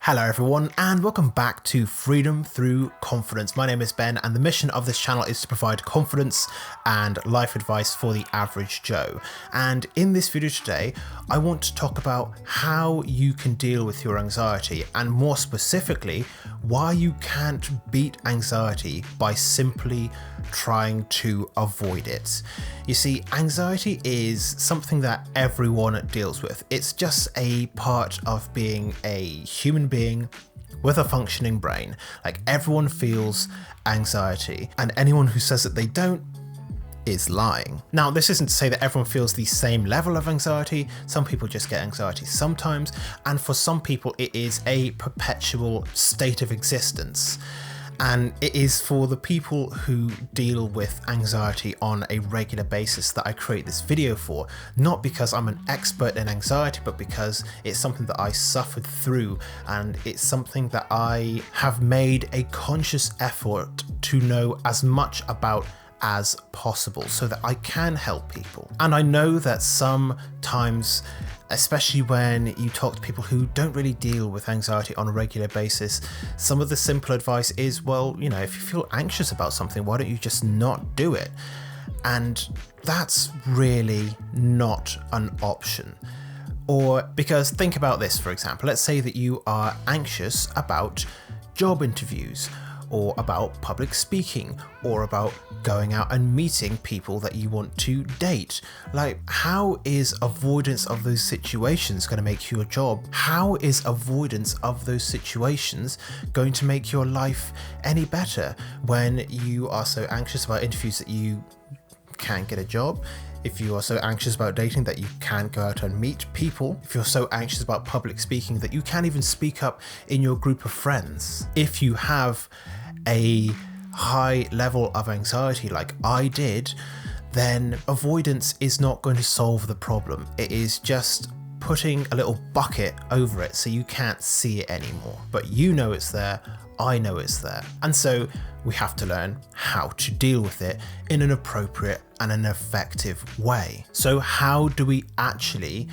Hello everyone and welcome back to Freedom Through Confidence. My name is Ben and the mission of this channel is to provide confidence and life advice for the average Joe. And in this video today, I want to talk about how you can deal with your anxiety and more specifically, why you can't beat anxiety by simply trying to avoid it. You see, anxiety is something that everyone deals with. It's just a part of being a human being with a functioning brain. Like, everyone feels anxiety, and anyone who says that they don't is lying. Now, this isn't to say that everyone feels the same level of anxiety. Some people just get anxiety sometimes, and for some people it is a perpetual state of existence. And it is for the people who deal with anxiety on a regular basis that I create this video for, not because I'm an expert in anxiety, but because it's something that I suffered through, and it's something that I have made a conscious effort to know as much about as possible so that I can help people. And I know that sometimes, especially when you talk to people who don't really deal with anxiety on a regular basis, some of the simple advice is, well, you know, if you feel anxious about something, why don't you just not do it? And that's really not an option. Or because think about this, for example, let's say that you are anxious about job interviews, or about public speaking, or about going out and meeting people that you want to date. Like, how is avoidance of those situations going to make your job? How is avoidance of those situations going to make your life any better when you are so anxious about interviews that you can't get a job? If you are so anxious about dating that you can't go out and meet people, if you're so anxious about public speaking that you can't even speak up in your group of friends, if you have a high level of anxiety like I did, then avoidance is not going to solve the problem. It is just putting a little bucket over it so you can't see it anymore. But you know it's there, I know it's there. And so we have to learn how to deal with it in an appropriate and an effective way. So how do we actually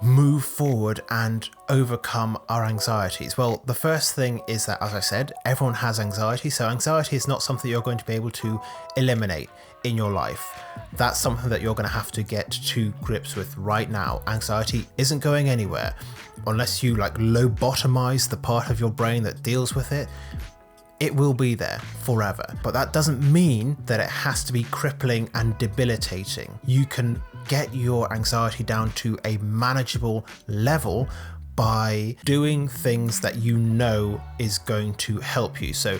move forward and overcome our anxieties? Well, the first thing is that, as I said, everyone has anxiety. So anxiety is not something you're going to be able to eliminate in your life. That's something that you're going to have to get to grips with right now. Anxiety isn't going anywhere unless you lobotomize the part of your brain that deals with it. It will be there forever, but that doesn't mean that it has to be crippling and debilitating. You can get your anxiety down to a manageable level by doing things that you know is going to help you. So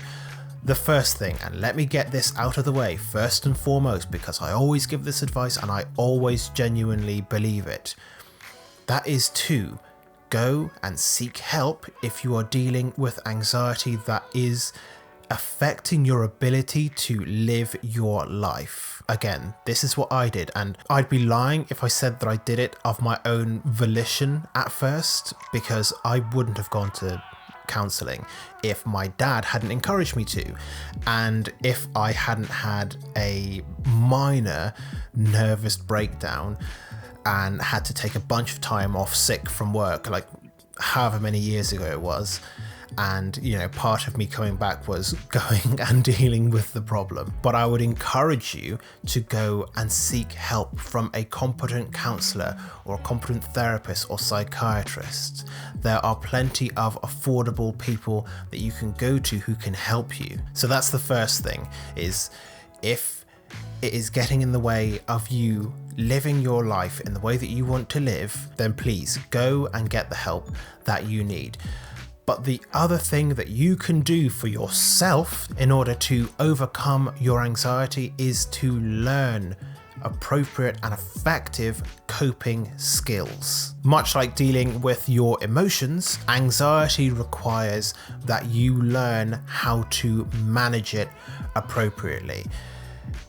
the first thing, and let me get this out of the way first and foremost, because I always give this advice and I always genuinely believe it, that is to go and seek help if you are dealing with anxiety that is affecting your ability to live your life. Again, this is what I did, and I'd be lying if I said that I did it of my own volition at first, because I wouldn't have gone to counselling if my dad hadn't encouraged me to, and if I hadn't had a minor nervous breakdown and had to take a bunch of time off sick from work, like however many years ago it was. And, you know, part of me coming back was going and dealing with the problem. But I would encourage you to go and seek help from a competent counsellor or a competent therapist or psychiatrist. There are plenty of affordable people that you can go to who can help you. So that's the first thing, is if it is getting in the way of you living your life in the way that you want to live, then please go and get the help that you need. But the other thing that you can do for yourself in order to overcome your anxiety is to learn appropriate and effective coping skills. Much like dealing with your emotions, anxiety requires that you learn how to manage it appropriately.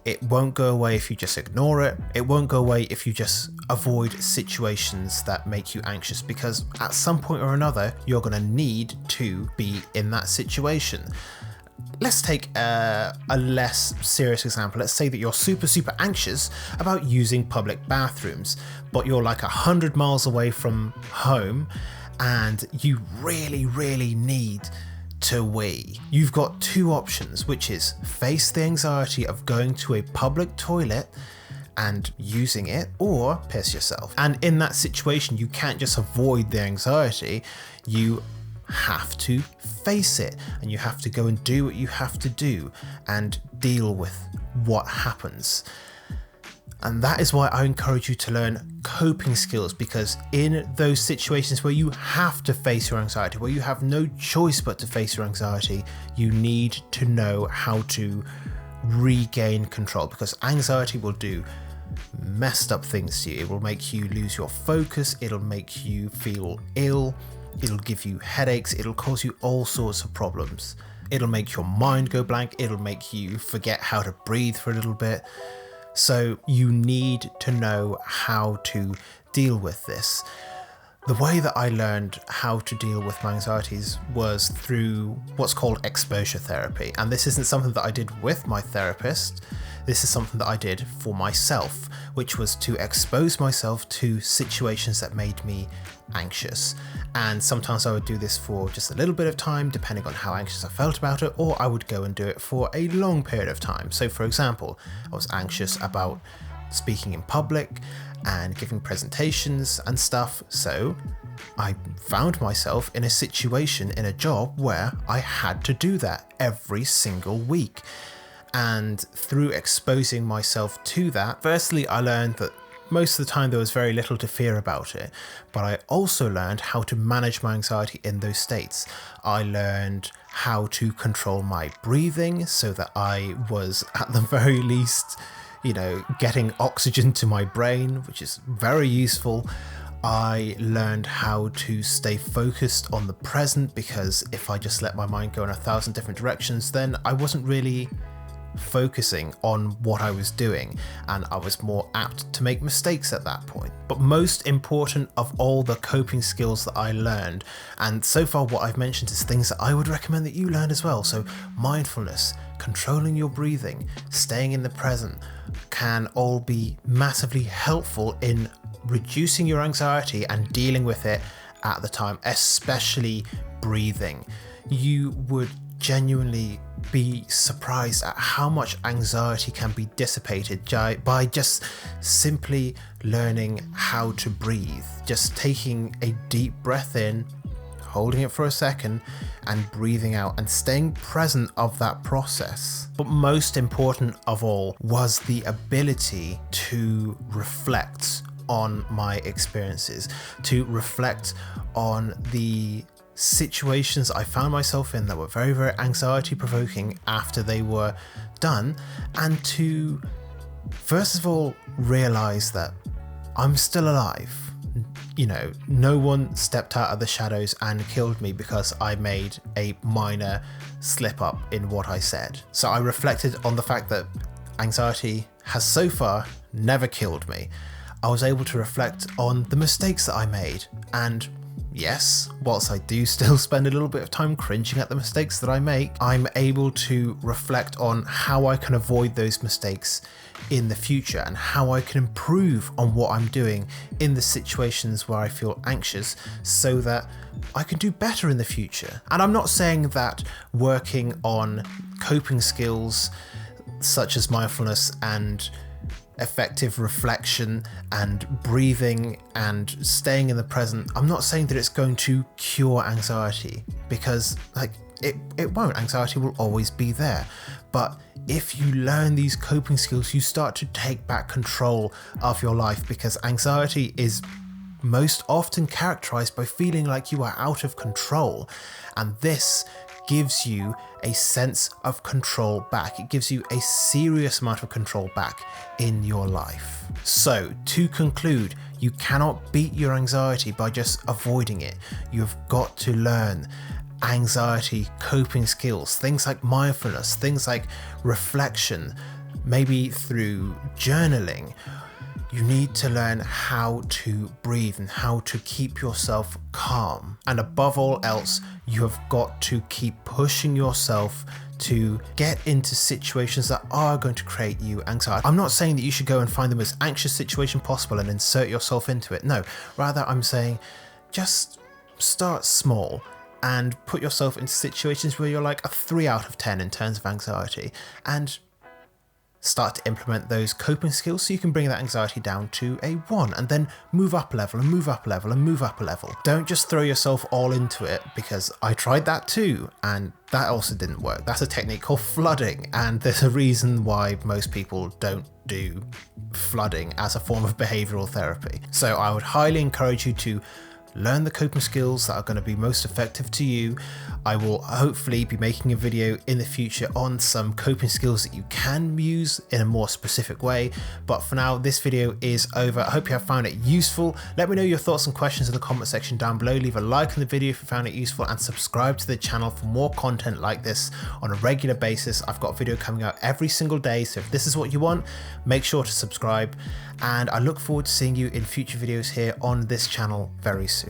It won't go away if you just ignore it. It won't go away if you just avoid situations that make you anxious, because at some point or another, you're going to need to be in that situation. Let's take a less serious example. Let's say that you're super anxious about using public bathrooms, but you're like 100 miles away from home and you really need to wee. You've got two options, which is face the anxiety of going to a public toilet and using it, or piss yourself. And in that situation, you can't just avoid the anxiety, you have to face it, and you have to go and do what you have to do and deal with what happens. And that is why I encourage you to learn coping skills, because in those situations where you have to face your anxiety, where you have no choice but to face your anxiety, you need to know how to regain control, because anxiety will do messed up things to you. It will make you lose your focus, it'll make you feel ill, it'll give you headaches, it'll cause you all sorts of problems. It'll make your mind go blank, it'll make you forget how to breathe for a little bit. So you need to know how to deal with this. The way that I learned how to deal with my anxieties was through what's called exposure therapy. And this isn't something that I did with my therapist. This is something that I did for myself, which was to expose myself to situations that made me anxious. And sometimes I would do this for just a little bit of time, depending on how anxious I felt about it, or I would go and do it for a long period of time. So for example, I was anxious about speaking in public and giving presentations and stuff, so I found myself in a situation in a job where I had to do that every single week. And through exposing myself to that, firstly I learned that most of the time there was very little to fear about it, but I also learned how to manage my anxiety in those states. I learned how to control my breathing so that I was at the very least, getting oxygen to my brain, which is very useful. I learned how to stay focused on the present, because if I just let my mind go in 1,000 different directions, then I wasn't really focusing on what I was doing, and I was more apt to make mistakes at that point. But most important of all the coping skills that I learned, and so far what I've mentioned is things that I would recommend that you learn as well. So mindfulness, controlling your breathing, staying in the present can all be massively helpful in reducing your anxiety and dealing with it at the time, especially breathing. You would genuinely be surprised at how much anxiety can be dissipated by just simply learning how to breathe. Just taking a deep breath in, holding it for a second, and breathing out, and staying present of that process. But most important of all was the ability to reflect on my experiences, to reflect on the situations I found myself in that were very, very anxiety provoking after they were done, and to first of all realize that I'm still alive. No one stepped out of the shadows and killed me because I made a minor slip up in what I said. So I reflected on the fact that anxiety has so far never killed me. I was able to reflect on the mistakes that I made, and yes, whilst I do still spend a little bit of time cringing at the mistakes that I make, I'm able to reflect on how I can avoid those mistakes in the future, and how I can improve on what I'm doing in the situations where I feel anxious, so that I can do better in the future. And I'm not saying that working on coping skills such as mindfulness and effective reflection and breathing and staying in the present, I'm not saying that it's going to cure anxiety, because it won't. Anxiety will always be there. But if you learn these coping skills, you start to take back control of your life, because anxiety is most often characterized by feeling like you are out of control, and this gives you a sense of control back. It gives you a serious amount of control back in your life. So to conclude, you cannot beat your anxiety by just avoiding it. You've got to learn anxiety coping skills, things like mindfulness, things like reflection, maybe through journaling. You need to learn how to breathe and how to keep yourself calm. And above all else, you have got to keep pushing yourself to get into situations that are going to create you anxiety. I'm not saying that you should go and find the most anxious situation possible and insert yourself into it. No, rather I'm saying just start small and put yourself into situations where you're like a 3 out of 10 in terms of anxiety, and start to implement those coping skills so you can bring that anxiety down to a 1 and then move up a level and move up a level and move up a level. Don't just throw yourself all into it, because I tried that too and that also didn't work. That's a technique called flooding, and there's a reason why most people don't do flooding as a form of behavioral therapy. So I would highly encourage you to learn the coping skills that are going to be most effective to you. I will hopefully be making a video in the future on some coping skills that you can use in a more specific way, but for now this video is over. I hope you have found it useful. Let me know your thoughts and questions in the comment section down below. Leave a like on the video if you found it useful, and subscribe to the channel for more content like this on a regular basis. I've got a video coming out every single day, so if this is what you want, make sure to subscribe, and I look forward to seeing you in future videos here on this channel very soon.